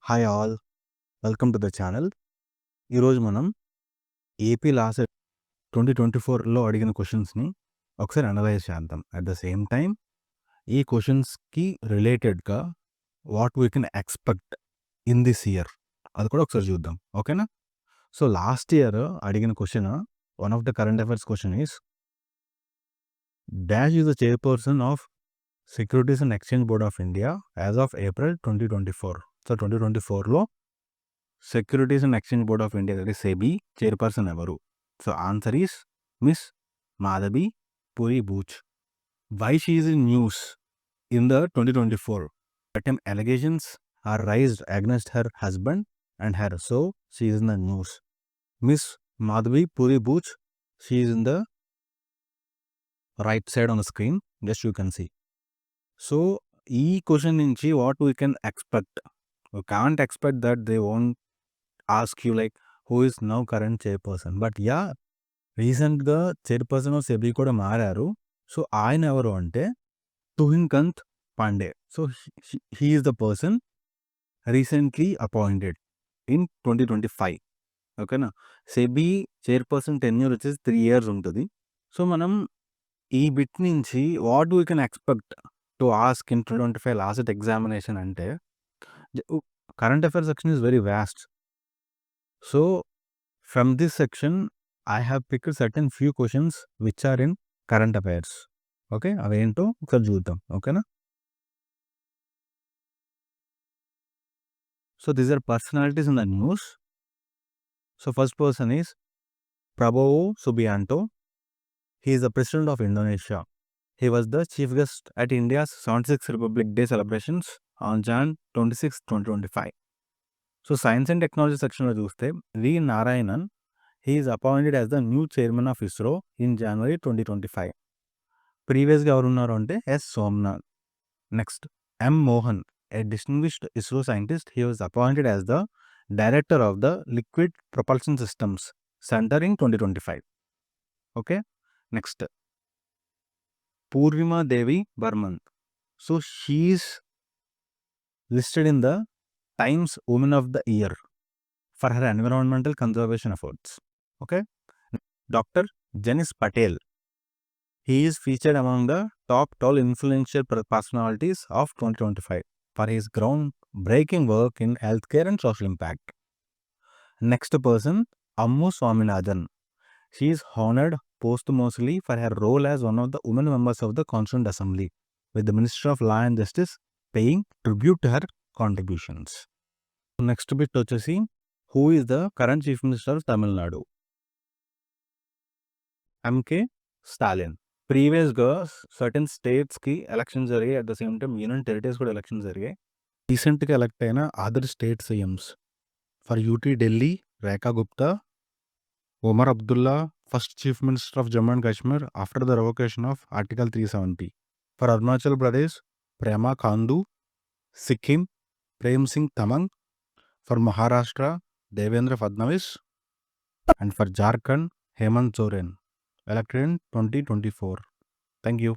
Hi all, welcome to the channel. ఈరోజు మనం AP LAWCET 2024లో అడిగిన క్వశ్చన్స్ని ఒకసారి అనలైజ్ చేద్దాం. అట్ ద సేమ్ టైం ఈ క్వశ్చన్స్కి రిలేటెడ్గా what we can expect in this year అది కూడా ఒకసారి చూద్దాం. ఓకేనా? సో లాస్ట్ ఇయర్ అడిగిన question, one of the current affairs question is dash is the chairperson of securities and exchange board of India as of April 2024. So 2024లో securities and exchange board of India, that is SEBI chairperson ఎవరు? So answer is miss Madhavi Puri Buch. Why she is in news in the 2024? Certain allegations are raised against her husband and her, so she is in the news. Miss Madhavi Puri Booch, she is in the right side on the screen, just you can see. So ఈ question నుంచి what we can expect? We can't expect that they won't ask you like who is now current chairperson, but yeah, రీసెంట్గా chairperson of SEBI కూడా మారారు. So ఆయన ఎవరు అంటే తుహిన్కంత్ Pandey. So he is the person recently appointed in 2025. ఓకేనా? SEBI chairperson tenure వచ్చేసి 3 years ఉంటుంది. So మనం ఈ బిట్ నుంచి what we can expect to ask in 2025 LAWCET examination అంటే, current affairs section is very vast. So from this section I have picked certain few questions which are in current affairs. Okay, అవేంటో ఒకసారి చూద్దాం. ఓకేనా? So these are personalities in the news. So first person is Prabowo Subianto. He is the president of Indonesia. He was the chief guest at India's 76th Republic Day celebrations on Jan 26, 2025. So science and technology సెక్షన్లో చూస్తే వి Narayanan, he is appointed as the new chairman of ISRO in January 2025. ప్రీవియస్గా ఎవరు ఉన్నారు అంటే yes Somnath. Next M Mohan, A distinguished ISRO scientist. He was appointed as the director of the liquid propulsion systems center in 2025. Okay, next Purnima Devi Barman. So she is listed in the Times Women of the Year for her environmental conservation efforts. Okay, Dr. Janis Patel. He is featured among the top 12 influential personalities of 2025 for his groundbreaking work in healthcare and social impact. Next person, Ammu Swaminathan. She is honored posthumously for her role as one of the women members of the Constituent Assembly, with the Minister of Law and Justice paying tribute to her contributions. Next bit వచ్చేసి, who is the current Chief Minister of Tamil Nadu? MK Stalin. ప్రీవియస్గా certain స్టేట్స్కి elections జరిగాయి, at the same time union territories కూడా elections జరిగాయి. రీసెంట్గా elect అయిన other state CMs for UT Delhi Rekha Gupta, Omar Abdullah, first chief minister of Jammu and Kashmir after the revocation of article 370. For Arunachal Pradesh Prema Khandu, Sikkim Prem Singh Tamang, for Maharashtra Devendra Fadnavis, and for Jharkhand Hemant Soren, elected in 2024. Thank you.